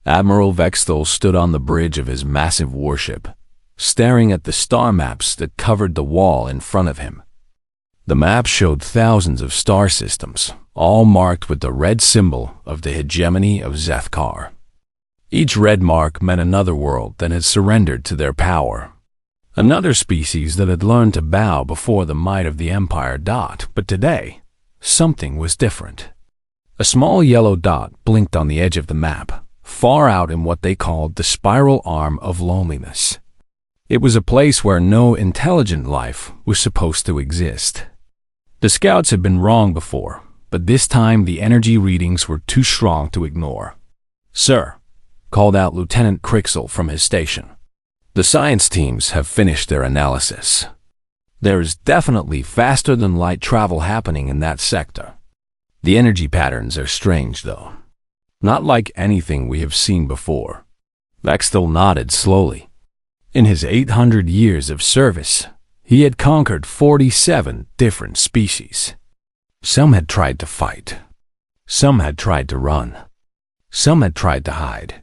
Admiral Vexthal stood on the bridge of his massive warship, staring at the star maps that covered the wall in front of him. The maps showed thousands of star systems, all marked with the red symbol of the hegemony of Zethkar. Each red mark meant another world that had surrendered to their power. Another species that had learned to bow before the might of the Empire. But today, something was different. A small yellow dot blinked on the edge of the map, far out in what they called the spiral arm of loneliness. It was a place where no intelligent life was supposed to exist. The scouts had been wrong before, but this time the energy readings were too strong to ignore. "Sir," called out Lieutenant Crixel from his station, "the science teams have finished their analysis. There is definitely faster-than-light travel happening in that sector. The energy patterns are strange, though. Not like anything we have seen before." Vexthal nodded slowly. In his 800 years of service, he had conquered 47 different species. Some had tried to fight. Some had tried to run. Some had tried to hide.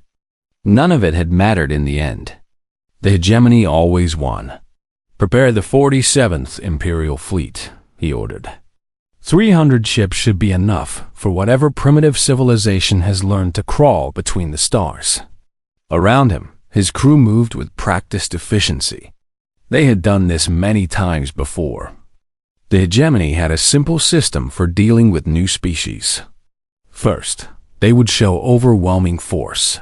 None of it had mattered in the end. The hegemony always won. "Prepare the 47th Imperial Fleet," he ordered. 300 ships should be enough for whatever primitive civilization has learned to crawl between the stars. Around him, his crew moved with practiced efficiency. They had done this many times before. The hegemony had a simple system for dealing with new species. First, they would show overwhelming force.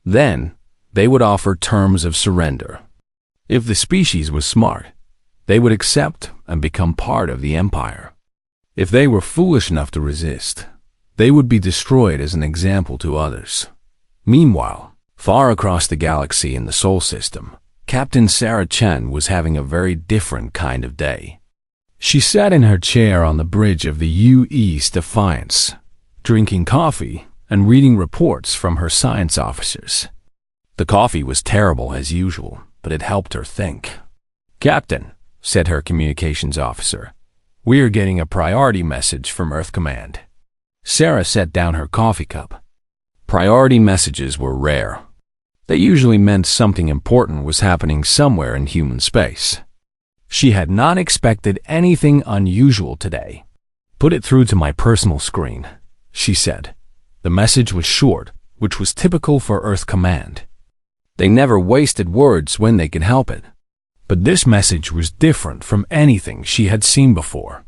Then, they would offer terms of surrender. If the species was smart, they would accept and become part of the empire. If they were foolish enough to resist, they would be destroyed as an example to others. Meanwhile, far across the galaxy in the Sol system, Captain Sarah Chen was having a very different kind of day. She sat in her chair on the bridge of the U.E.'s Defiance, drinking coffee and reading reports from her science officers. The coffee was terrible as usual, but it helped her think. "Captain," said her communications officer, "we are getting a priority message from Earth Command." Sarah set down her coffee cup. Priority messages were rare. They usually meant something important was happening somewhere in human space. She had not expected anything unusual today. "Put it through to my personal screen," she said. The message was short, which was typical for Earth Command. They never wasted words when they could help it. But this message was different from anything she had seen before.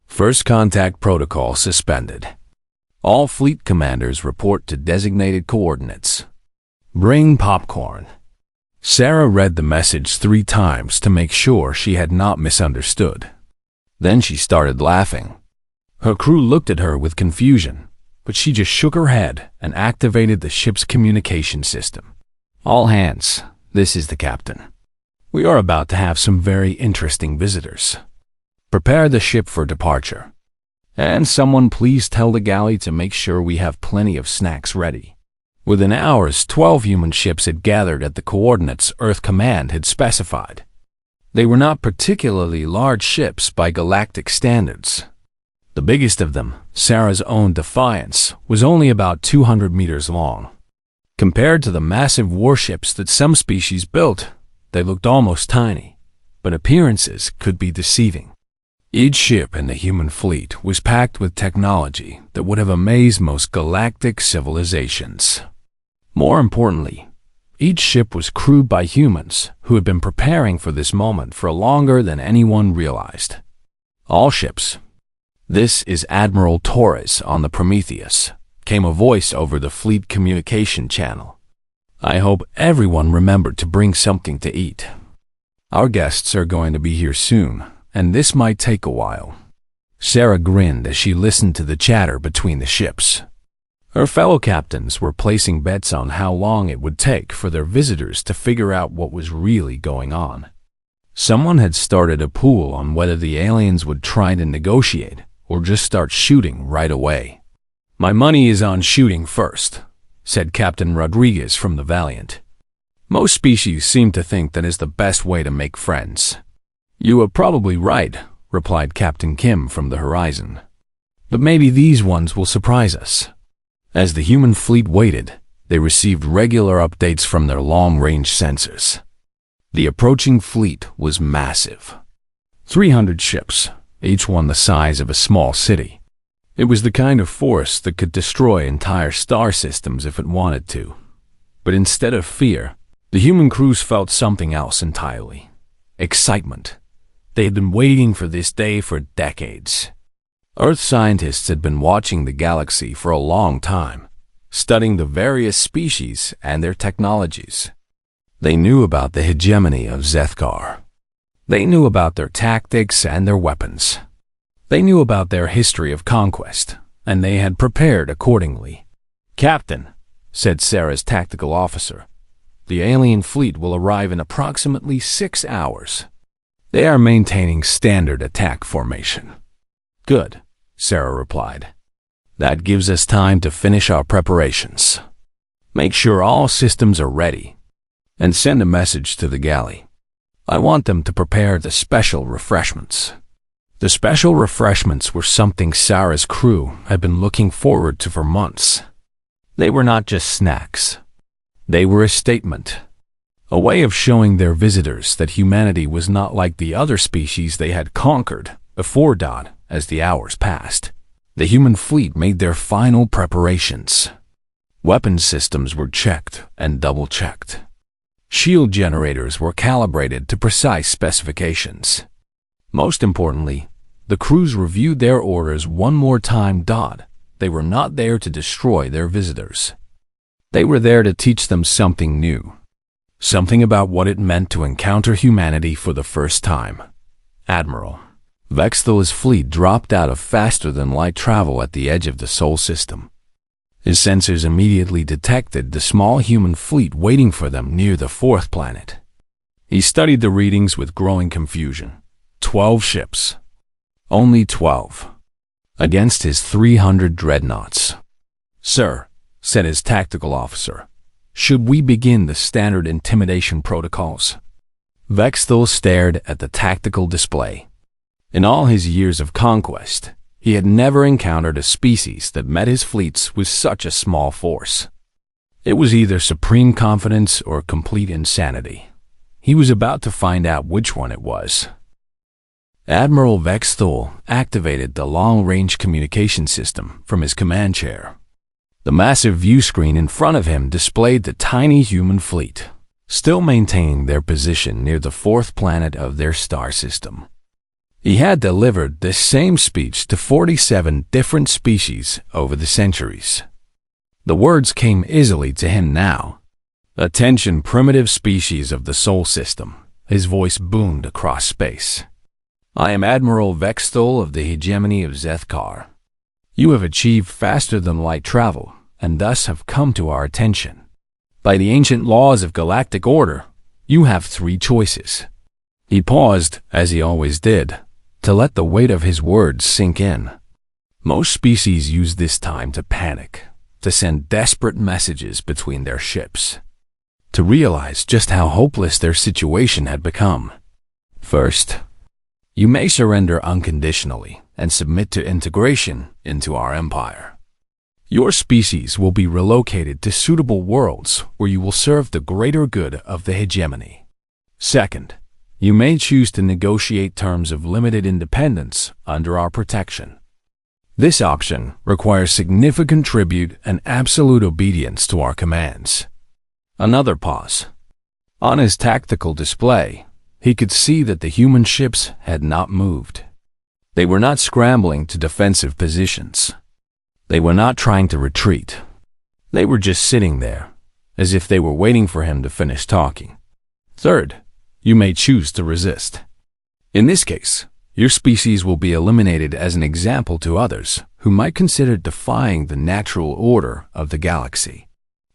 "First contact protocol suspended. All fleet commanders report to designated coordinates. Bring popcorn." Sarah read the message 3 times to make sure she had not misunderstood. Then she started laughing. Her crew looked at her with confusion, but she just shook her head and activated the ship's communication system. "All hands, this is the captain. We are about to have some very interesting visitors. Prepare the ship for departure. And someone please tell the galley to make sure we have plenty of snacks ready." Within hours, 12 human ships had gathered at the coordinates Earth Command had specified. They were not particularly large ships by galactic standards. The biggest of them, Sarah's own Defiance, was only about 200 meters long. Compared to the massive warships that some species built, they looked almost tiny, but appearances could be deceiving. Each ship in the human fleet was packed with technology that would have amazed most galactic civilizations. More importantly, each ship was crewed by humans who had been preparing for this moment for longer than anyone realized. All ships. "This is Admiral Torres on the Prometheus," came a voice over the fleet communication channel. "I hope everyone remembered to bring something to eat. Our guests are going to be here soon, and this might take a while." Sarah grinned as she listened to the chatter between the ships. Her fellow captains were placing bets on how long it would take for their visitors to figure out what was really going on. Someone had started a pool on whether the aliens would try to negotiate or just start shooting right away. "My money is on shooting first," said Captain Rodriguez from the Valiant. "Most species seem to think that is the best way to make friends." "You are probably right," replied Captain Kim from the Horizon. "But maybe these ones will surprise us." As the human fleet waited, They received regular updates from their long-range sensors. The approaching fleet was massive. 300 ships, each one the size of a small city. It was the kind of force that could destroy entire star systems if it wanted to. But instead of fear, the human crews felt something else entirely. Excitement. They had been waiting for this day for decades. Earth scientists had been watching the galaxy for a long time, studying the various species and their technologies. They knew about the hegemony of Zethkar. They knew about their tactics and their weapons. They knew about their history of conquest, and they had prepared accordingly. "Captain," said Sarah's tactical officer, "the alien fleet will arrive in approximately 6 hours. They are maintaining standard attack formation." "Good," Sarah replied. "That gives us time to finish our preparations. Make sure all systems are ready, and send a message to the galley. I want them to prepare the special refreshments." The special refreshments were something Sarah's crew had been looking forward to for months. They were not just snacks. They were a statement, a way of showing their visitors that humanity was not like the other species they had conquered before dawn. As the hours passed, the human fleet made their final preparations. Weapon systems were checked and double-checked. Shield generators were calibrated to precise specifications. Most importantly, the crews reviewed their orders one more time. They were not there to destroy their visitors. They were there to teach them something new, something about what it meant to encounter humanity for the first time. Admiral Vexthal's fleet dropped out of faster-than-light travel at the edge of the Sol system. His sensors immediately detected the small human fleet waiting for them near the 4th planet. He studied the readings with growing confusion. 12 ships. Only 12. Against his 300 dreadnoughts. "Sir," said his tactical officer, "should we begin the standard intimidation protocols?" Vexthal stared at the tactical display. In all his years of conquest, he had never encountered a species that met his fleets with such a small force. It was either supreme confidence or complete insanity. He was about to find out which one it was. Admiral Vexthal activated the long-range communication system from his command chair. The massive view screen in front of him displayed the tiny human fleet, still maintaining their position near the 4th planet of their star system. He had delivered this same speech to 47 different species over the centuries. The words came easily to him now. "Attention, primitive species of the Sol system," his voice boomed across space. "I am Admiral Vexthal of the hegemony of Zethkar. You have achieved faster-than-light travel, and thus have come to our attention. By the ancient laws of galactic order, you have 3 choices." He paused, as he always did, to let the weight of his words sink in. Most species use this time to panic, to send desperate messages between their ships, to realize just how hopeless their situation had become. "First, you may surrender unconditionally and submit to integration into our empire. Your species will be relocated to suitable worlds where you will serve the greater good of the hegemony. Second, you may choose to negotiate terms of limited independence under our protection. This option requires significant tribute and absolute obedience to our commands." Another pause. On his tactical display, he could see that the human ships had not moved. They were not scrambling to defensive positions. They were not trying to retreat. They were just sitting there, as if they were waiting for him to finish talking. "Third, you may choose to resist. In this case, your species will be eliminated as an example to others who might consider defying the natural order of the galaxy.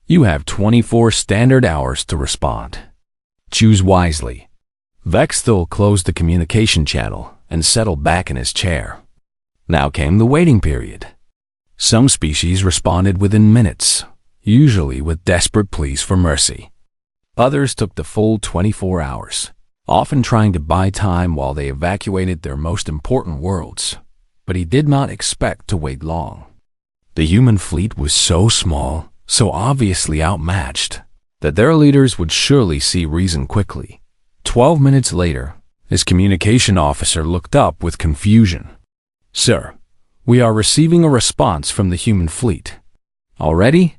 You have 24 standard hours to respond. Choose wisely." Vexthal closed the communication channel and settled back in his chair. Now came the waiting period. Some species responded within minutes, usually with desperate pleas for mercy. Others took the full 24 hours, often trying to buy time while they evacuated their most important worlds. But he did not expect to wait long. The human fleet was so small so obviously outmatched that their leaders would surely see reason quickly. 12 minutes later, his communication officer looked up with confusion. "Sir, we are receiving a response from the human fleet." "Already?"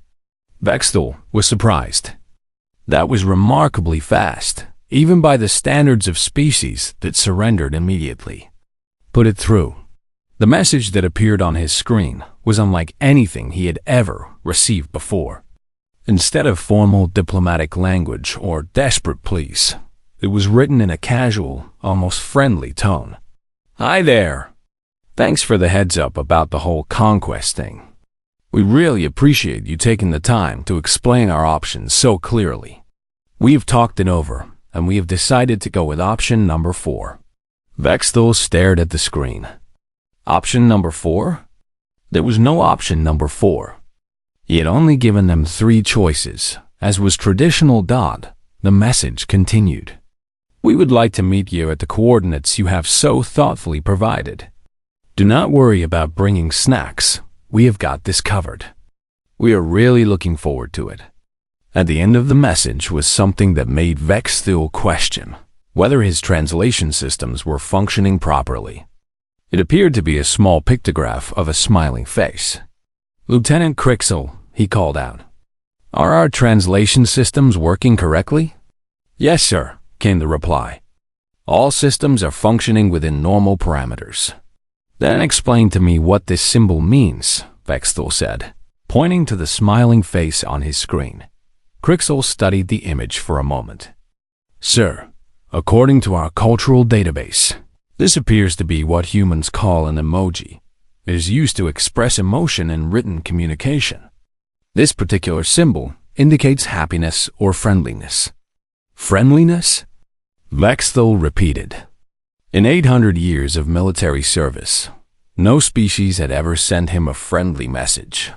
Vexthal was surprised. That was remarkably fast, even by the standards of species that surrendered immediately. "Put it through." The message that appeared on his screen was unlike anything he had ever received before. Instead of formal diplomatic language or desperate pleas, it was written in a casual, almost friendly tone. "Hi there. Thanks for the heads up about the whole conquest thing. We really appreciate you taking the time to explain our options so clearly. We have talked it over, and we have decided to go with option number 4. Vexthal stared at the screen. Option number 4? There was no option number 4. He had only given them 3 choices. As was traditional Dodd, the message continued. "We would like to meet you at the coordinates you have so thoughtfully provided. Do not worry about bringing snacks. We have got this covered. We are really looking forward to it." At the end of the message was something that made Vexthal question whether his translation systems were functioning properly. It appeared to be a small pictograph of a smiling face. "Lieutenant Crixel," he called out, "are our translation systems working correctly?" "Yes, sir," came the reply. "All systems are functioning within normal parameters." "Then explain to me what this symbol means," Vexthal said, pointing to the smiling face on his screen. Crixel studied the image for a moment. "Sir, according to our cultural database, this appears to be what humans call an emoji. It is used to express emotion in written communication. This particular symbol indicates happiness or friendliness." "Friendliness?" Vexthal repeated. In 800 years of military service, no species had ever sent him a friendly message.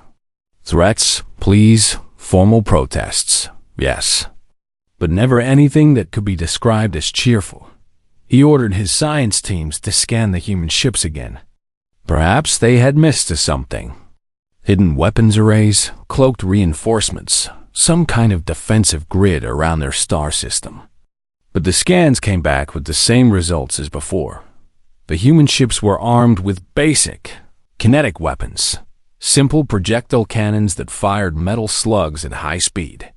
Threats, pleas, formal protests, yes, but never anything that could be described as cheerful. He ordered his science teams to scan the human ships again. Perhaps they had missed something. Hidden weapons arrays, cloaked reinforcements, some kind of defensive grid around their star system. But the scans came back with the same results as before. The human ships were armed with basic, kinetic weapons, simple projectile cannons that fired metal slugs at high speed.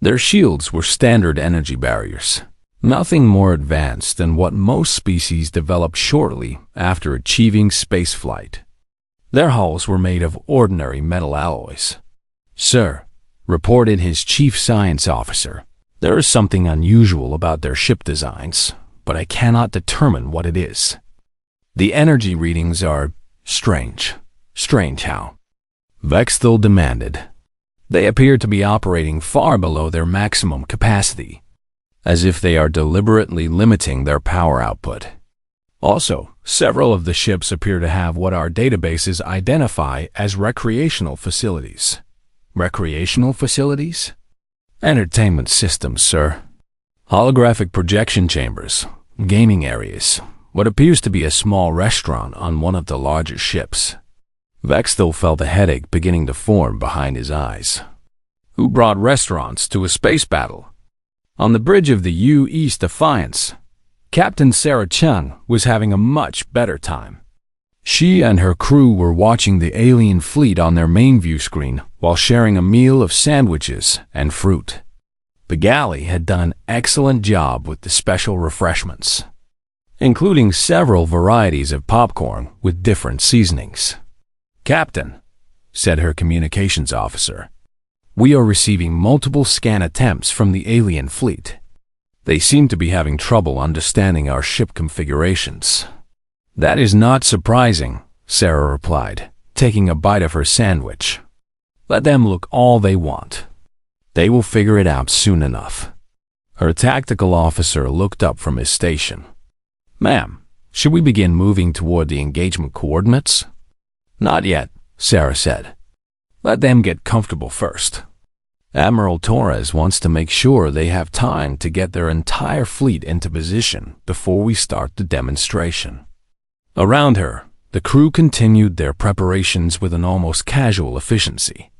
Their shields were standard energy barriers, nothing more advanced than what most species developed shortly after achieving spaceflight. Their hulls were made of ordinary metal alloys. "Sir," reported his chief science officer, "there is something unusual about their ship designs, but I cannot determine what it is. The energy readings are strange. Strange how?" Vexthal demanded. "They appear to be operating far below their maximum capacity, as if they are deliberately limiting their power output. Also, several of the ships appear to have what our databases identify as recreational facilities." "Recreational facilities?" "Entertainment systems, sir. Holographic projection chambers, gaming areas, what appears to be a small restaurant on one of the larger ships." Vexthal felt a headache beginning to form behind his eyes. Who brought restaurants to a space battle? On the bridge of the U East Defiance, Captain Sarah Chung was having a much better time. She and her crew were watching the alien fleet on their main view screen while sharing a meal of sandwiches and fruit. The galley had done an excellent job with the special refreshments, including several varieties of popcorn with different seasonings. "Captain," said her communications officer, "we are receiving multiple scan attempts from the alien fleet. They seem to be having trouble understanding our ship configurations." "That is not surprising," Sarah replied, taking a bite of her sandwich. "Let them look all they want. They will figure it out soon enough." Her tactical officer looked up from his station. "Ma'am, should we begin moving toward the engagement coordinates?" "Not yet," Sarah said. "Let them get comfortable first. Admiral Torres wants to make sure they have time to get their entire fleet into position before we start the demonstration." Around her, the crew continued their preparations with an almost casual efficiency.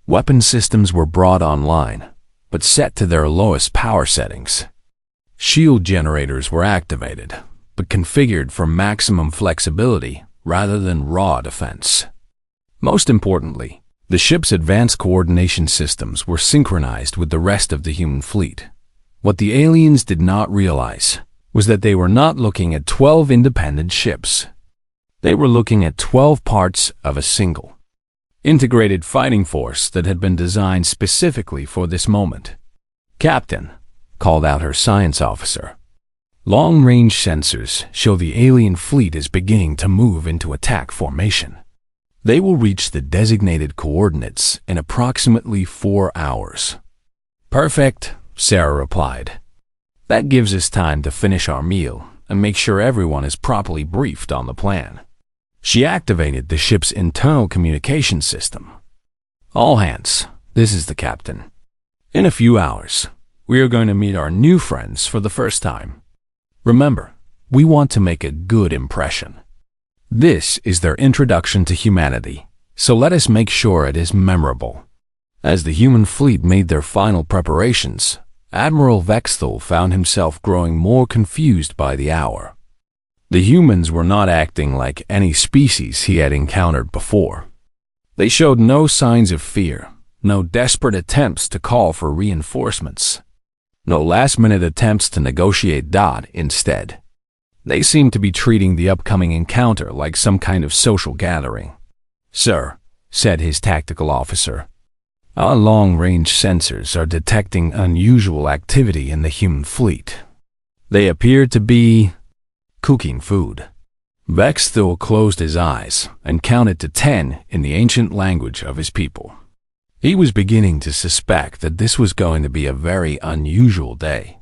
Weapon systems were brought online, but set to their lowest power settings. Shield generators were activated, but configured for maximum flexibility rather than raw defense. Most importantly, the ship's advanced coordination systems were synchronized with the rest of the human fleet. What the aliens did not realize was that they were not looking at 12 independent ships. They were looking at 12 parts of a single, integrated fighting force that had been designed specifically for this moment. "Captain," called out her science officer, "long-range sensors show the alien fleet is beginning to move into attack formation. They will reach the designated coordinates in approximately 4 hours." "Perfect," Sarah replied. "That gives us time to finish our meal and make sure everyone is properly briefed on the plan." She activated the ship's internal communication system. "All hands, this is the captain. In a few hours, we are going to meet our new friends for the first time. Remember, we want to make a good impression. This is their introduction to humanity, so let us make sure it is memorable." As the human fleet made their final preparations, Admiral Vexthal found himself growing more confused by the hour. The humans were not acting like any species he had encountered before. They showed no signs of fear, no desperate attempts to call for reinforcements, no last-minute attempts to negotiate. Instead, they seemed to be treating the upcoming encounter like some kind of social gathering. "Sir," said his tactical officer, "our long-range sensors are detecting unusual activity in the human fleet. They appear to be cooking food." Vexthal closed his eyes and counted to 10 in the ancient language of his people. He was beginning to suspect that this was going to be a very unusual day.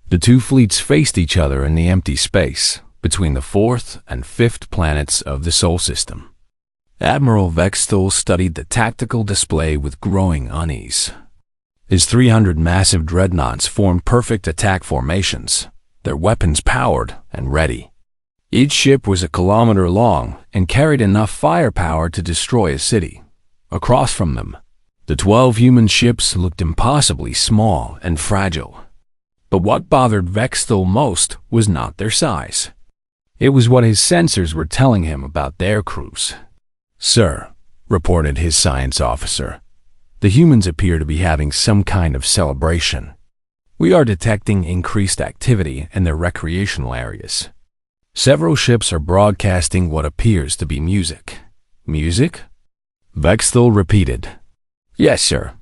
The two fleets faced each other in the empty space between the 4th and 5th planets of the Sol system. Admiral Vexthal studied the tactical display with growing unease. His 300 massive dreadnoughts formed perfect attack formations, their weapons powered and ready. Each ship was a kilometer long and carried enough firepower to destroy a city. Across from them, the 12 human ships looked impossibly small and fragile. But what bothered Vexthal most was not their size. It was what his sensors were telling him about their crews. "Sir," reported his science officer, "the humans appear to be having some kind of celebration. We are detecting increased activity in their recreational areas. Several ships are broadcasting what appears to be music." "Music?" Vexthal repeated. "Yes, sir.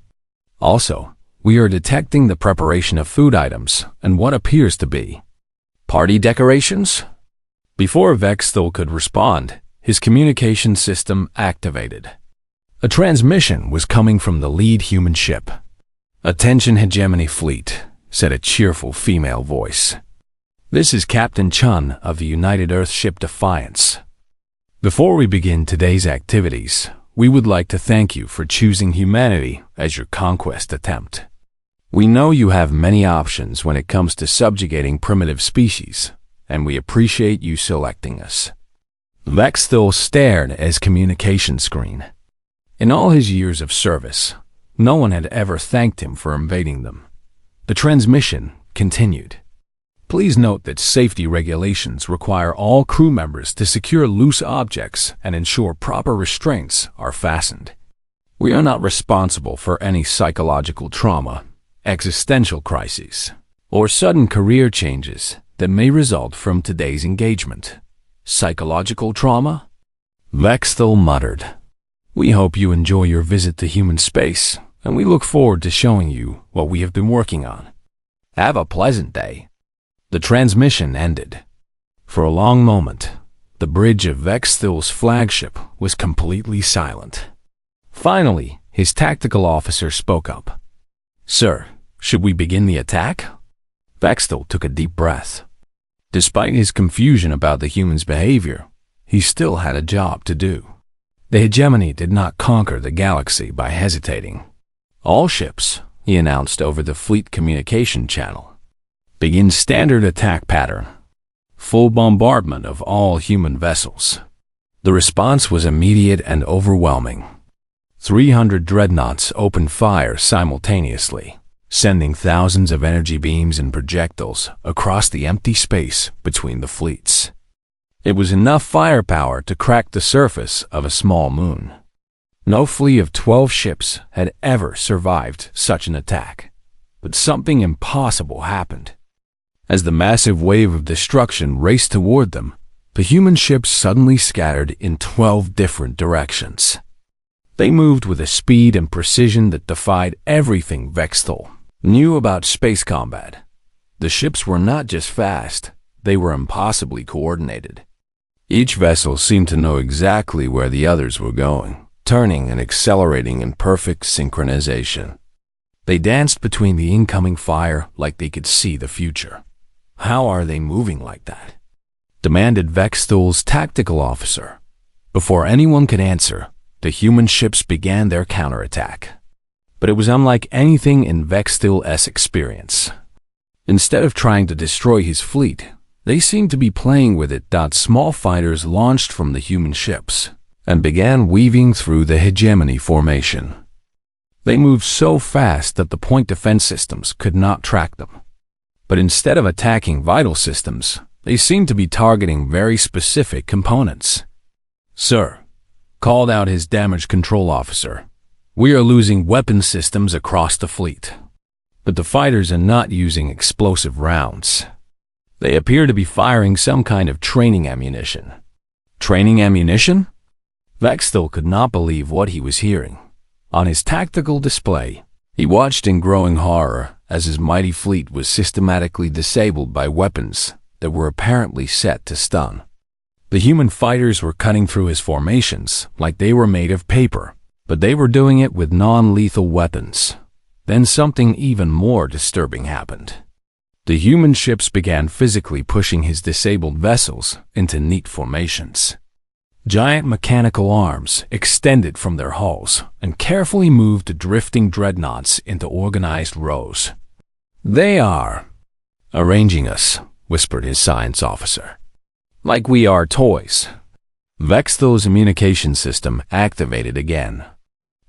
Also, we are detecting the preparation of food items and what appears to be party decorations." Before Vexthal could respond, his communication system activated. A transmission was coming from the lead human ship. "Attention Hegemony Fleet," said a cheerful female voice. "This is Captain Chun of the United Earth ship Defiance. Before we begin today's activities, we would like to thank you for choosing humanity as your conquest attempt. We know you have many options when it comes to subjugating primitive species, and we appreciate you selecting us." Vexthal stared at his communication screen. In all his years of service, no one had ever thanked him for invading them. The transmission continued. "Please note that safety regulations require all crew members to secure loose objects and ensure proper restraints are fastened. We are not responsible for any psychological trauma, existential crises, or sudden career changes that may result from today's engagement." "Psychological trauma?" Vexthal muttered. "We hope you enjoy your visit to human space, and we look forward to showing you what we have been working on. Have a pleasant day." The transmission ended. For a long moment, the bridge of Vexthal's flagship was completely silent. Finally, his tactical officer spoke up. "Sir, should we begin the attack?" Vexthal took a deep breath. Despite his confusion about the humans' behavior, he still had a job to do. The hegemony did not conquer the galaxy by hesitating. "All ships," he announced over the fleet communication channel, "begin standard attack pattern. Full bombardment of all human vessels." The response was immediate and overwhelming. 300 dreadnoughts opened fire simultaneously, sending thousands of energy beams and projectiles across the empty space between the fleets. It was enough firepower to crack the surface of a small moon. No fleet of 12 ships had ever survived such an attack, but something impossible happened. As the massive wave of destruction raced toward them, the human ships suddenly scattered in 12 different directions. They moved with a speed and precision that defied everything Vexthal knew about space combat. The ships were not just fast, they were impossibly coordinated. Each vessel seemed to know exactly where the others were going, turning and accelerating in perfect synchronization. They danced between the incoming fire like they could see the future. "How are they moving like that?" demanded Vexthal's tactical officer. Before anyone could answer, the human ships began their counterattack. But it was unlike anything in Vexthal's experience. Instead of trying to destroy his fleet, they seemed to be playing with it. Small fighters launched from the human ships and began weaving through the hegemony formation. They moved so fast that the point defense systems could not track them. But instead of attacking vital systems, they seemed to be targeting very specific components. "Sir," called out his damage control officer, "we are losing weapon systems across the fleet. But the fighters are not using explosive rounds. They appear to be firing some kind of training ammunition." Training ammunition? Vexthal could not believe what he was hearing. On his tactical display, he watched in growing horror as his mighty fleet was systematically disabled by weapons that were apparently set to stun. The human fighters were cutting through his formations like they were made of paper, but they were doing it with non-lethal weapons. Then something even more disturbing happened. The human ships began physically pushing his disabled vessels into neat formations. Giant mechanical arms extended from their hulls and carefully moved the drifting dreadnoughts into organized rows. "They are arranging us," whispered his science officer. "Like we are toys." Vexthal's communication system activated again.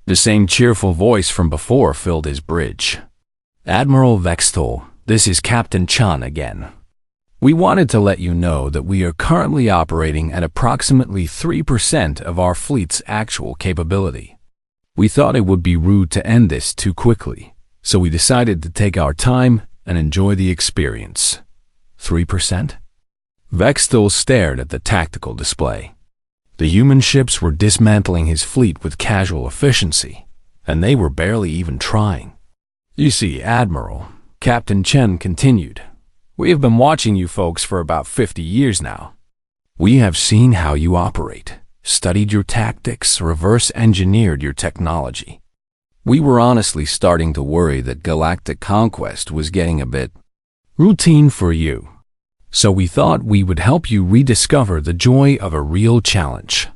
The same cheerful voice from before filled his bridge. "Admiral Vexthal, this is Captain Chun again. We wanted to let you know that we are currently operating at approximately 3% of our fleet's actual capability. We thought it would be rude to end this too quickly, so we decided to take our time and enjoy the experience." 3%? Vexthal stared at the tactical display. The human ships were dismantling his fleet with casual efficiency, and they were barely even trying. "You see, Admiral," Captain Chen continued, "we have been watching you folks for about 50 years now. We have seen how you operate, studied your tactics, reverse-engineered your technology. We were honestly starting to worry that galactic conquest was getting a bit routine for you. So we thought we would help you rediscover the joy of a real challenge."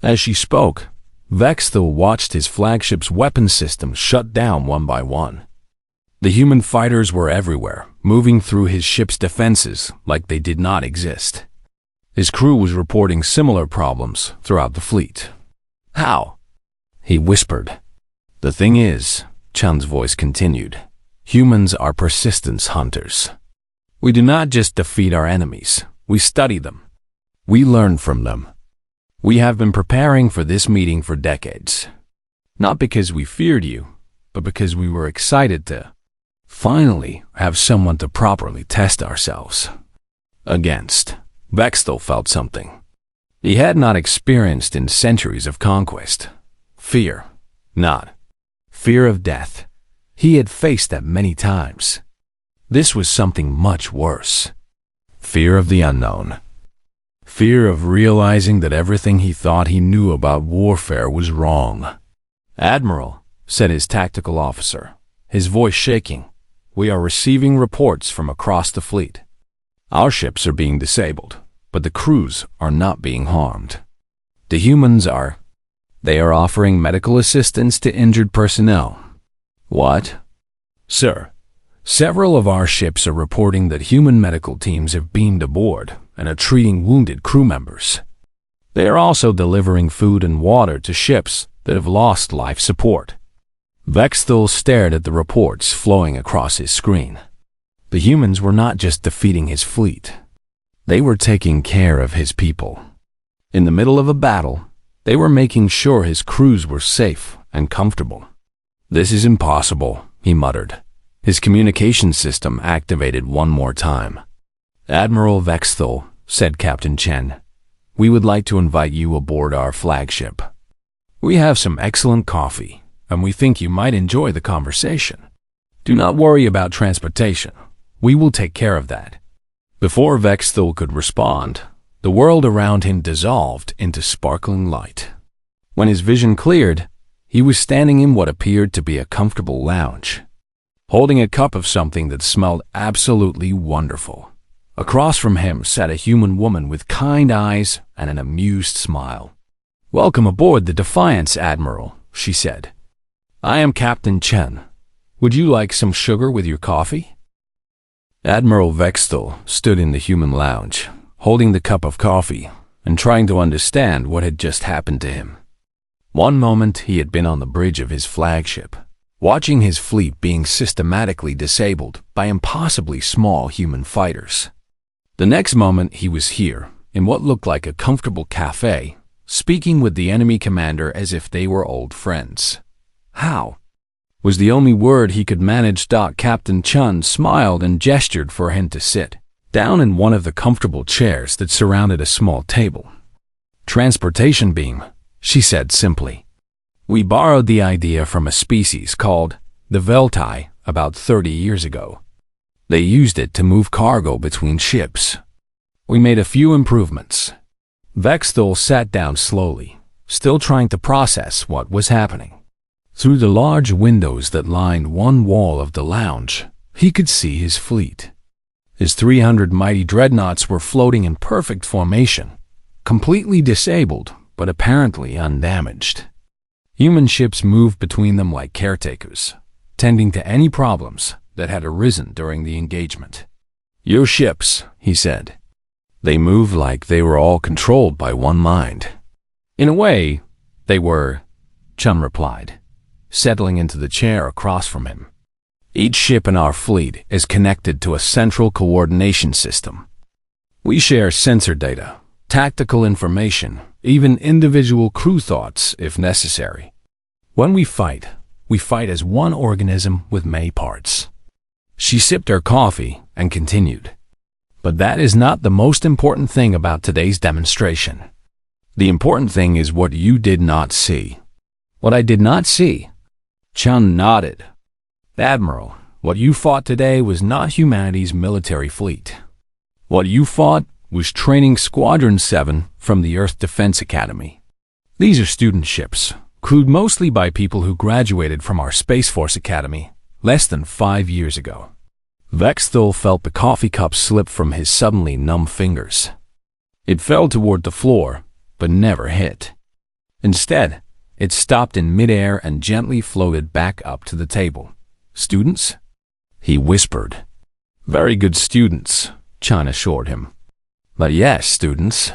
As she spoke, Vexthal watched his flagship's weapon systems shut down one by one. The human fighters were everywhere, moving through his ship's defenses like they did not exist. His crew was reporting similar problems throughout the fleet. "How?" he whispered. "The thing is," Chun's voice continued, "humans are persistence hunters. We do not just defeat our enemies, we study them. We learn from them. We have been preparing for this meeting for decades. Not because we feared you, but because we were excited to finally have someone to properly test ourselves against." Vexthal felt something he had not experienced in centuries of conquest. Fear. Not fear of death. He had faced that many times. This was something much worse. Fear of the unknown. Fear of realizing that everything he thought he knew about warfare was wrong. "Admiral," said his tactical officer, his voice shaking, "we are receiving reports from across the fleet. Our ships are being disabled, but the crews are not being harmed. The humans are. They are offering medical assistance to injured personnel." "What?" "Sir, several of our ships are reporting that human medical teams have beamed aboard and are treating wounded crew members. They are also delivering food and water to ships that have lost life support. Vexthal stared at the reports flowing across his screen. The humans were not just defeating his fleet. They were taking care of his people. In the middle of a battle, they were making sure his crews were safe and comfortable. "This is impossible," he muttered. His communication system activated one more time. "Admiral Vexthal," said Captain Chen, "we would like to invite you aboard our flagship. We have some excellent coffee, and we think you might enjoy the conversation. Do not worry about transportation. We will take care of that." Before Vexthal could respond, the world around him dissolved into sparkling light. When his vision cleared, he was standing in what appeared to be a comfortable lounge, holding a cup of something that smelled absolutely wonderful. Across from him sat a human woman with kind eyes and an amused smile. "Welcome aboard the Defiance, Admiral," she said. "I am Captain Chen. Would you like some sugar with your coffee?" Admiral Vexthal stood in the human lounge, holding the cup of coffee and trying to understand what had just happened to him. One moment he had been on the bridge of his flagship, watching his fleet being systematically disabled by impossibly small human fighters. The next moment he was here, in what looked like a comfortable cafe, speaking with the enemy commander as if they were old friends. "How?" was the only word he could manage. Captain Chen smiled and gestured for him to sit down in one of the comfortable chairs that surrounded a small table. "Transportation beam," she said simply. "We borrowed the idea from a species called the Veltai about 30 years ago. They used it to move cargo between ships. We made a few improvements." Vexthal sat down slowly, still trying to process what was happening. Through the large windows that lined one wall of the lounge, he could see his fleet. His 300 mighty dreadnoughts were floating in perfect formation, completely disabled but apparently undamaged. Human ships moved between them like caretakers, tending to any problems that had arisen during the engagement. "Your ships," he said. "They moved like they were all controlled by one mind." "In a way, they were," Chun replied, settling into the chair across from him. "Each ship in our fleet is connected to a central coordination system. We share sensor data, tactical information, even individual crew thoughts if necessary. When we fight as one organism with many parts." She sipped her coffee and continued. "But that is not the most important thing about today's demonstration. The important thing is what you did not see." "What I did not see?" Chun nodded. "Admiral, what you fought today was not humanity's military fleet. What you fought was Training Squadron 7 from the Earth Defense Academy. These are student ships, crewed mostly by people who graduated from our Space Force Academy less than 5 years ago." Vexthal felt the coffee cup slip from his suddenly numb fingers. It fell toward the floor, but never hit. Instead, it stopped in midair and gently floated back up to the table. "Students?" he whispered. "Very good students," Chan assured him. "But yes, students.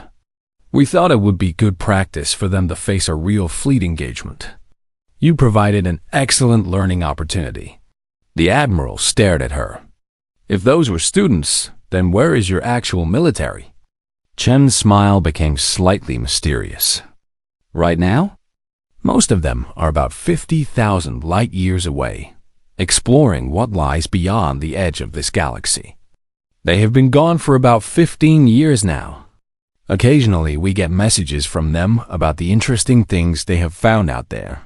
We thought it would be good practice for them to face a real fleet engagement. You provided an excellent learning opportunity." The Admiral stared at her. "If those were students, then where is your actual military?" Chen's smile became slightly mysterious. "Right now? Most of them are about 50,000 light years away, exploring what lies beyond the edge of this galaxy. They have been gone for about 15 years now. Occasionally we get messages from them about the interesting things they have found out there."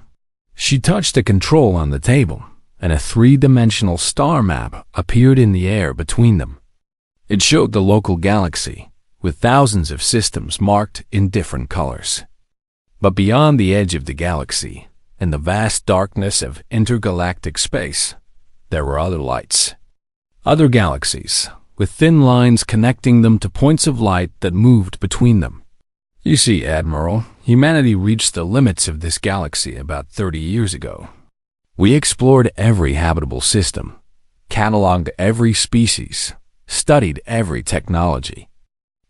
She touched a control on the table, and a 3-dimensional star map appeared in the air between them. It showed the local galaxy, with thousands of systems marked in different colors. But beyond the edge of the galaxy, in the vast darkness of intergalactic space, there were other lights. Other galaxies, with thin lines connecting them to points of light that moved between them. "You see, Admiral, humanity reached the limits of this galaxy about 30 years ago. We explored every habitable system, cataloged every species, studied every technology.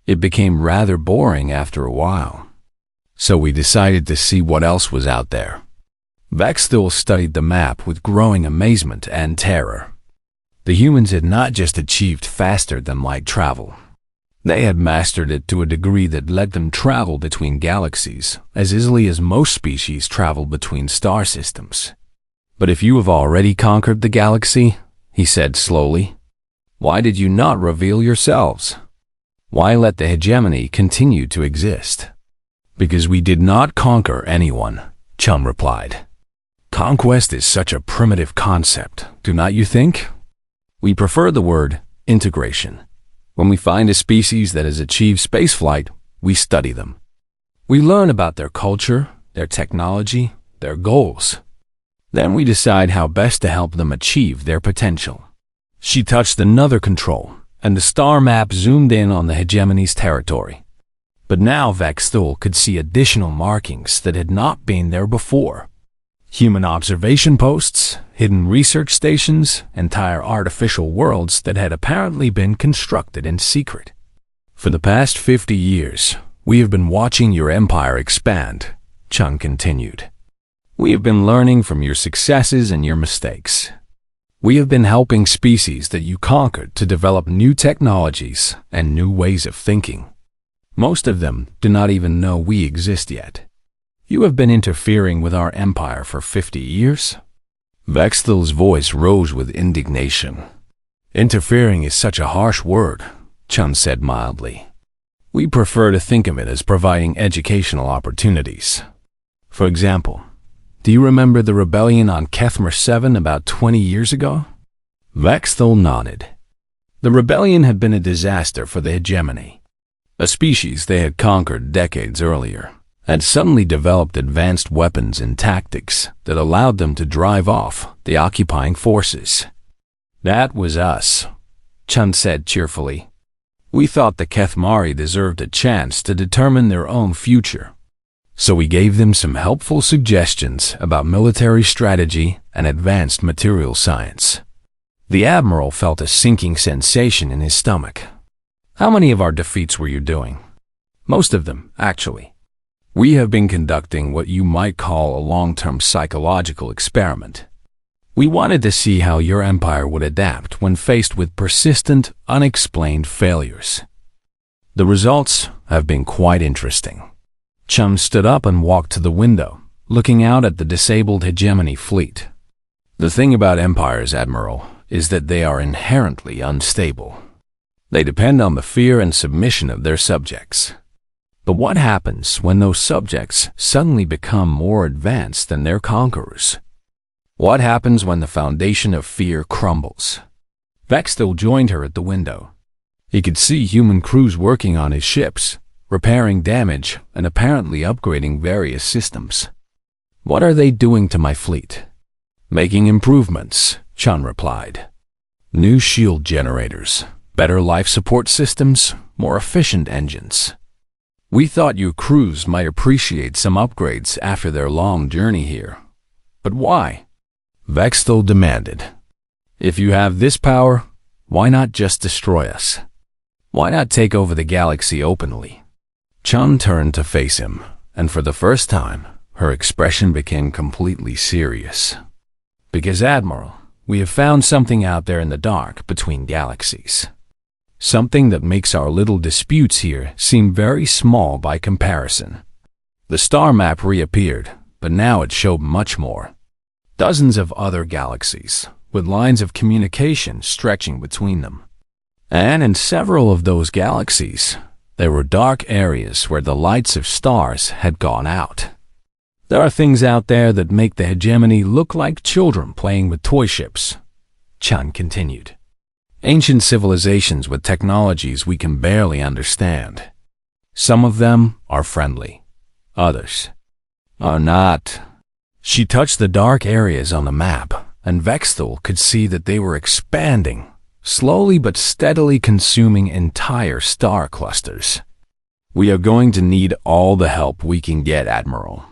It became rather boring after a while. So we decided to see what else was out there. Vexthul studied the map with growing amazement and terror. The humans had not just achieved faster-than-light travel. They had mastered it to a degree that let them travel between galaxies as easily as most species travel between star systems. "But if you have already conquered the galaxy," he said slowly, "why did you not reveal yourselves? Why let the hegemony continue to exist?" "Because we did not conquer anyone," Chum replied. "Conquest is such a primitive concept, do not you think? We prefer the word integration. When we find a species that has achieved spaceflight, we study them. We learn about their culture, their technology, their goals. Then we decide how best to help them achieve their potential." She touched another control, and the star map zoomed in on the hegemony's territory. But now Vexthul could see additional markings that had not been there before. Human observation posts, hidden research stations, entire artificial worlds that had apparently been constructed in secret. "For the past 50 years, we have been watching your empire expand," Chung continued. "We have been learning from your successes and your mistakes. We have been helping species that you conquered to develop new technologies and new ways of thinking. Most of them do not even know we exist yet. You have been interfering with our empire for 50 years? Vexthul's voice rose with indignation. "Interfering is such a harsh word," Chun said mildly. "We prefer to think of it as providing educational opportunities. For example, do you remember the rebellion on Kethmer 7 about 20 years ago?" Vexthul nodded. The rebellion had been a disaster for the hegemony. A species they had conquered decades earlier had suddenly developed advanced weapons and tactics that allowed them to drive off the occupying forces. "That was us," Chun said cheerfully. "We thought the Kethmari deserved a chance to determine their own future. So we gave them some helpful suggestions about military strategy and advanced material science." The Admiral felt a sinking sensation in his stomach. "How many of our defeats were you doing?" "Most of them, actually. We have been conducting what you might call a long-term psychological experiment. We wanted to see how your empire would adapt when faced with persistent, unexplained failures. The results have been quite interesting." Chum stood up and walked to the window, looking out at the disabled hegemony fleet. "The thing about empires, Admiral, is that they are inherently unstable. They depend on the fear and submission of their subjects. But what happens when those subjects suddenly become more advanced than their conquerors? What happens when the foundation of fear crumbles?" Vexthul joined her at the window. He could see human crews working on his ships, repairing damage and apparently upgrading various systems. "What are they doing to my fleet?" "Making improvements," Chun replied. "New shield generators, better life support systems, more efficient engines. We thought your crews might appreciate some upgrades after their long journey here. But why?" Vexthul demanded. "If you have this power, why not just destroy us? Why not take over the galaxy openly?" Chun turned to face him, and for the first time, her expression became completely serious. "Because, Admiral, we have found something out there in the dark between galaxies. Something that makes our little disputes here seem very small by comparison." The star map reappeared, but now it showed much more. Dozens of other galaxies, with lines of communication stretching between them. And in several of those galaxies, there were dark areas where the lights of stars had gone out. "There are things out there that make the hegemony look like children playing with toy ships," Chun continued. "Ancient civilizations with technologies we can barely understand. Some of them are friendly. Others are not." She touched the dark areas on the map, and Vexthul could see that they were expanding, slowly but steadily consuming entire star clusters. "We are going to need all the help we can get, Admiral.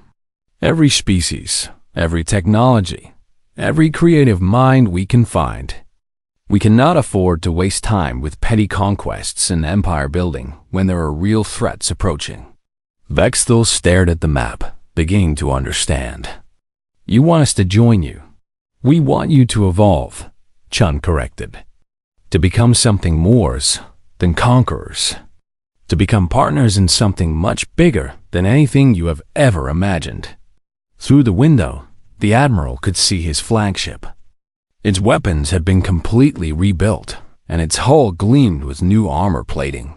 Every species, every technology, every creative mind we can find. We cannot afford to waste time with petty conquests and empire building when there are real threats approaching." Vexthul stared at the map, beginning to understand. You want us to join you. We want you to evolve, Chun corrected. To become something more than conquerors. To become partners in something much bigger than anything you have ever imagined. Through the window, the Admiral could see his flagship. Its weapons had been completely rebuilt, and its hull gleamed with new armor plating.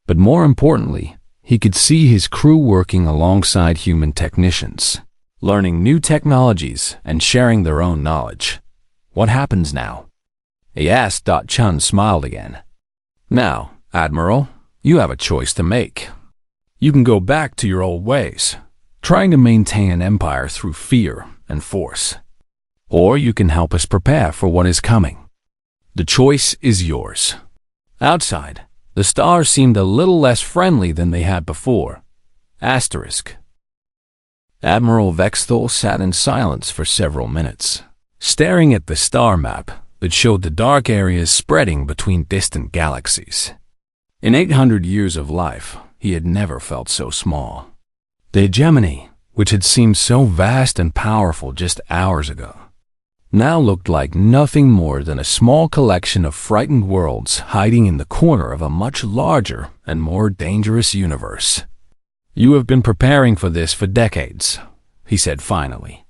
But more importantly, he could see his crew working alongside human technicians, learning new technologies and sharing their own knowledge. What happens now? He asked. Chun smiled again. Now, Admiral, you have a choice to make. You can go back to your old ways, trying to maintain an empire through fear and force. Or you can help us prepare for what is coming. The choice is yours. Outside, the stars seemed a little less friendly than they had before. Asterisk. Admiral Vexthal sat in silence for several minutes, staring at the star map that showed the dark areas spreading between distant galaxies. In 800 years of life, he had never felt so small. The hegemony, which had seemed so vast and powerful just hours ago, now looked like nothing more than a small collection of frightened worlds hiding in the corner of a much larger and more dangerous universe. You have been preparing for this for decades, he said finally.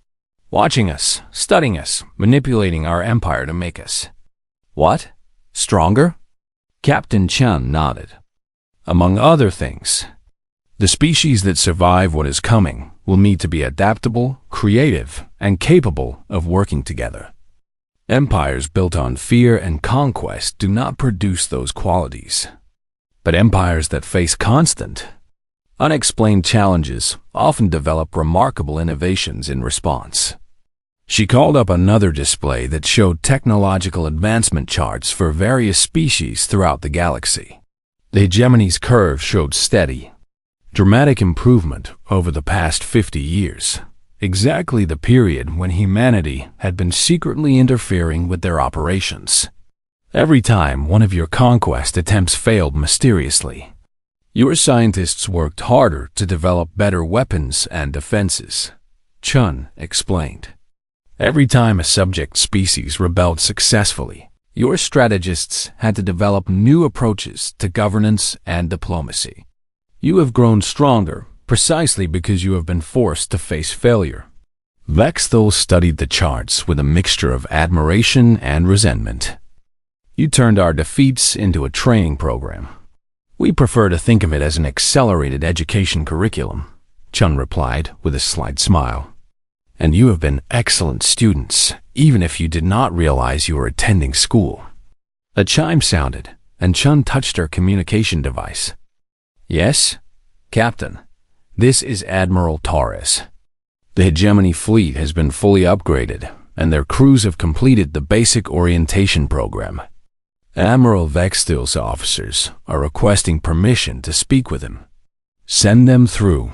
Watching us, studying us, manipulating our empire to make us. What? Stronger? Captain Chun nodded. Among other things, the species that survive what is coming will need to be adaptable, creative, and capable of working together. Empires built on fear and conquest do not produce those qualities. But empires that face constant, unexplained challenges often develop remarkable innovations in response. She called up another display that showed technological advancement charts for various species throughout the galaxy. The hegemony's curve showed steady, dramatic improvement over the past 50 years, exactly the period when humanity had been secretly interfering with their operations. Every time one of your conquest attempts failed mysteriously, your scientists worked harder to develop better weapons and defenses, Chun explained. Every time a subject species rebelled successfully, your strategists had to develop new approaches to governance and diplomacy. You have grown stronger precisely because you have been forced to face failure. Vexthal studied the charts with a mixture of admiration and resentment. You turned our defeats into a training program. We prefer to think of it as an accelerated education curriculum, Chun replied with a slight smile. And you have been excellent students, even if you did not realize you were attending school. A chime sounded, and Chun touched her communication device. Yes, Captain. This is Admiral Torres. The Hegemony fleet has been fully upgraded, and their crews have completed the basic orientation program. Admiral Vexthal's officers are requesting permission to speak with him. Send them through,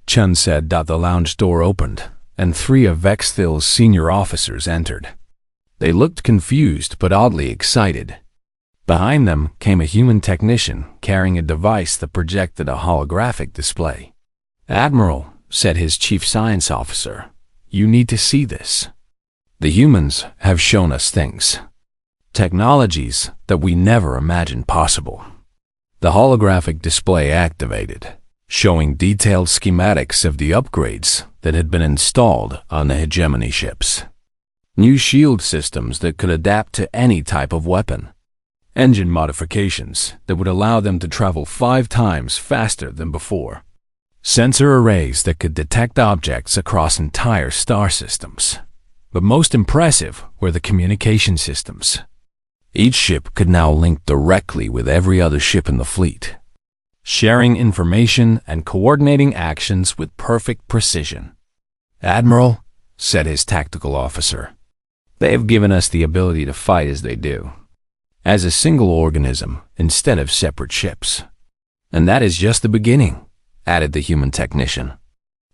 Chun said. The lounge door opened, and 3 of Vexthal's senior officers entered. They looked confused but oddly excited. Behind them came a human technician carrying a device that projected a holographic display. Admiral, said his chief science officer, you need to see this. The humans have shown us things. Technologies that we never imagined possible. The holographic display activated, showing detailed schematics of the upgrades that had been installed on the Hegemony ships. New shield systems that could adapt to any type of weapon. Engine modifications that would allow them to travel 5 times faster than before. Sensor arrays that could detect objects across entire star systems. But most impressive were the communication systems. Each ship could now link directly with every other ship in the fleet, sharing information and coordinating actions with perfect precision. Admiral, said his tactical officer, they have given us the ability to fight as they do, as a single organism instead of separate ships. And that is just the beginning, added the human technician.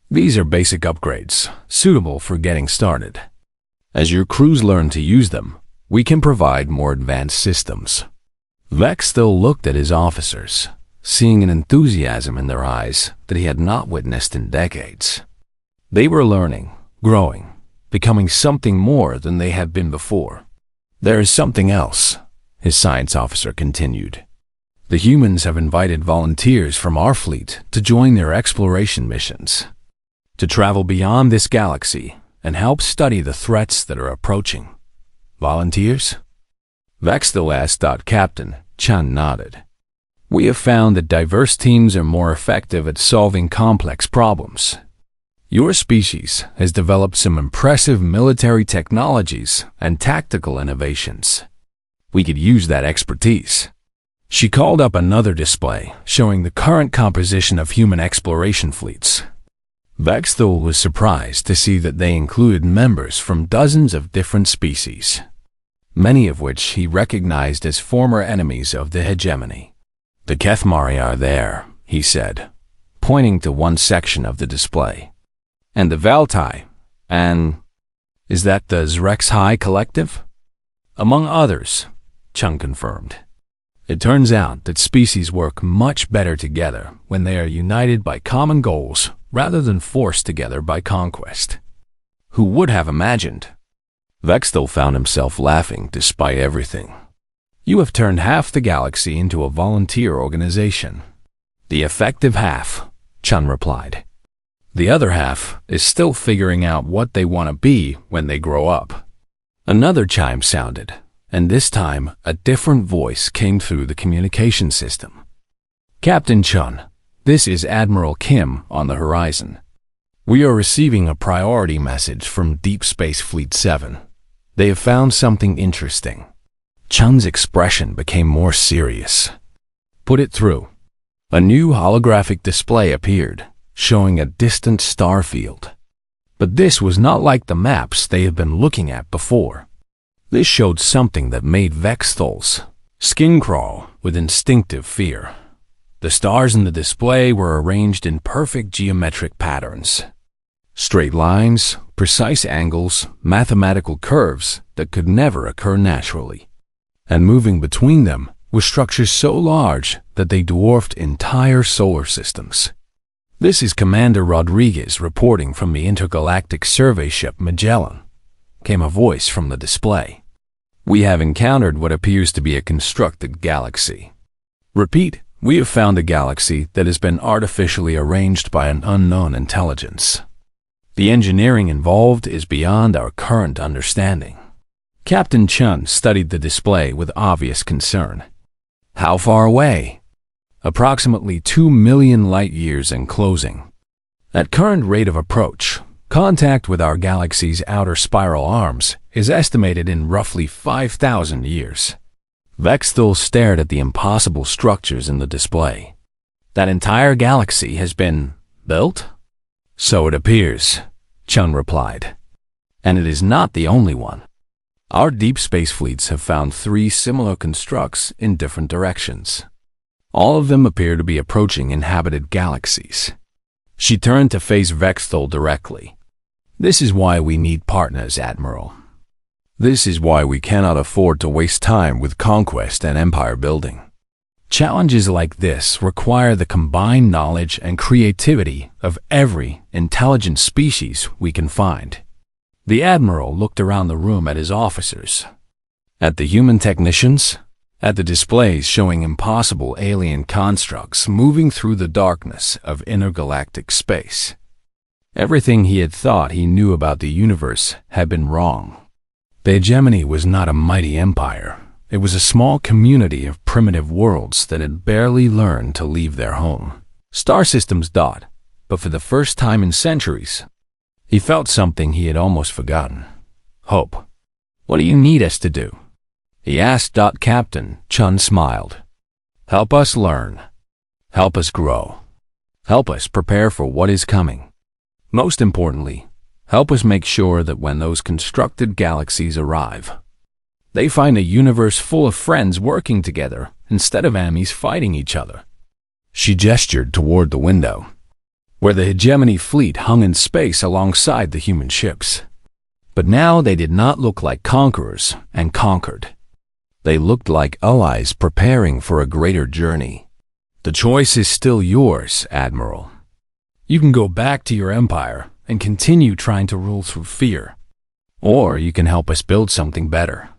These are basic upgrades, suitable for getting started. As your crews learn to use them, we can provide more advanced systems. Vexthal looked at his officers, seeing an enthusiasm in their eyes that he had not witnessed in decades. They were learning, growing, becoming something more than they had been before. "There is something else," his science officer continued. "The humans have invited volunteers from our fleet to join their exploration missions, to travel beyond this galaxy and help study the threats that are approaching." "Volunteers?" Vexthal asked. Captain Chun nodded. "We have found that diverse teams are more effective at solving complex problems. Your species has developed some impressive military technologies and tactical innovations. We could use that expertise." She called up another display showing the current composition of human exploration fleets. Vexthal was surprised to see that they included members from dozens of different species, many of which he recognized as former enemies of the hegemony. "The Kethmari are there," he said, pointing to one section of the display. "And the Valtai, and is that the Zrexhai Collective?" "Among others," Chung confirmed. "It turns out that species work much better together when they are united by common goals rather than forced together by conquest." "Who would have imagined?" Vexthal found himself laughing despite everything. "You have turned half the galaxy into a volunteer organization." "The effective half," Chun replied. "The other half is still figuring out what they want to be when they grow up." Another chime sounded, and this time a different voice came through the communication system. "Captain Chun, this is Admiral Kim on the horizon. We are receiving a priority message from Deep Space Fleet 7. They have found something interesting." Chun's expression became more serious. "Put it through." A new holographic display appeared, showing a distant star field. But this was not like the maps they had been looking at before. This showed something that made Vexthal's skin crawl with instinctive fear. The stars in the display were arranged in perfect geometric patterns. Straight lines, precise angles, mathematical curves that could never occur naturally. And moving between them were structures so large that they dwarfed entire solar systems. "This is Commander Rodriguez reporting from the intergalactic survey ship Magellan," came a voice from the display. "We have encountered what appears to be a constructed galaxy. Repeat, we have found a galaxy that has been artificially arranged by an unknown intelligence. The engineering involved is beyond our current understanding." Captain Chun studied the display with obvious concern. "How far away?" "Approximately 2 million light-years and closing. At current rate of approach, contact with our galaxy's outer spiral arms is estimated in roughly 5,000 years. Vexthal stared at the impossible structures in the display. "That entire galaxy has been built?" "So it appears," Chun replied. "And it is not the only one. Our deep space fleets have found 3 similar constructs in different directions. All of them appear to be approaching inhabited galaxies." She turned to face Vexthal directly. "This is why we need partners, Admiral. This is why we cannot afford to waste time with conquest and empire building. Challenges like this require the combined knowledge and creativity of every intelligent species we can find." The Admiral looked around the room at his officers, at the human technicians, at the displays showing impossible alien constructs moving through the darkness of intergalactic space. Everything he had thought he knew about the universe had been wrong. The hegemony was not a mighty empire. It was a small community of primitive worlds that had barely learned to leave their home. Star systems dot, but for the first time in centuries, he felt something he had almost forgotten. Hope. "What do you need us to do?" he asked. Captain Chun smiled. "Help us learn. Help us grow. Help us prepare for what is coming. Most importantly, help us make sure that when those constructed galaxies arrive, they find a universe full of friends working together instead of enemies fighting each other." She gestured toward the window, where the hegemony fleet hung in space alongside the human ships. But now they did not look like conquerors and conquered. They looked like allies preparing for a greater journey. "The choice is still yours, Admiral. You can go back to your empire and continue trying to rule through fear, Or you can help us build something better.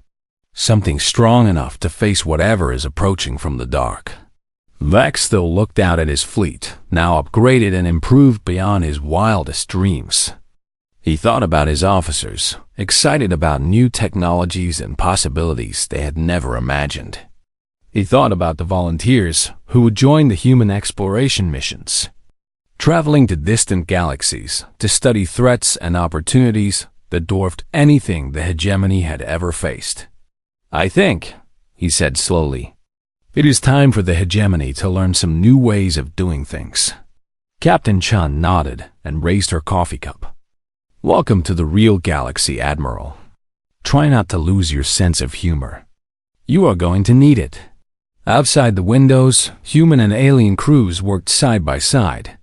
Something strong enough to face whatever is approaching from the dark. Vex still looked out at his fleet, now upgraded and improved beyond his wildest dreams. He thought about his officers, excited about new technologies and possibilities they had never imagined. He thought about the volunteers who would join the human exploration missions, traveling to distant galaxies to study threats and opportunities that dwarfed anything the hegemony had ever faced. "I think," he said slowly, "it is time for the hegemony to learn some new ways of doing things." Captain Chun nodded and raised her coffee cup. "Welcome to the real galaxy, Admiral. Try not to lose your sense of humor. You are going to need it." Outside the windows, human and alien crews worked side by side,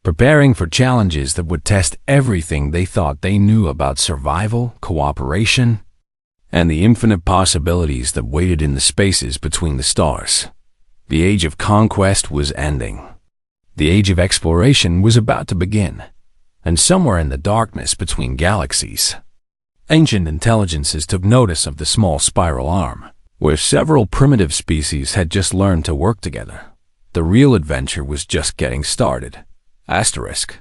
preparing for challenges that would test everything they thought they knew about survival, cooperation, and the infinite possibilities that waited in the spaces between the stars. The age of conquest was ending. The age of exploration was about to begin, and somewhere in the darkness between galaxies, ancient intelligences took notice of the small spiral arm, where several primitive species had just learned to work together. The real adventure was just getting started. Asterisk.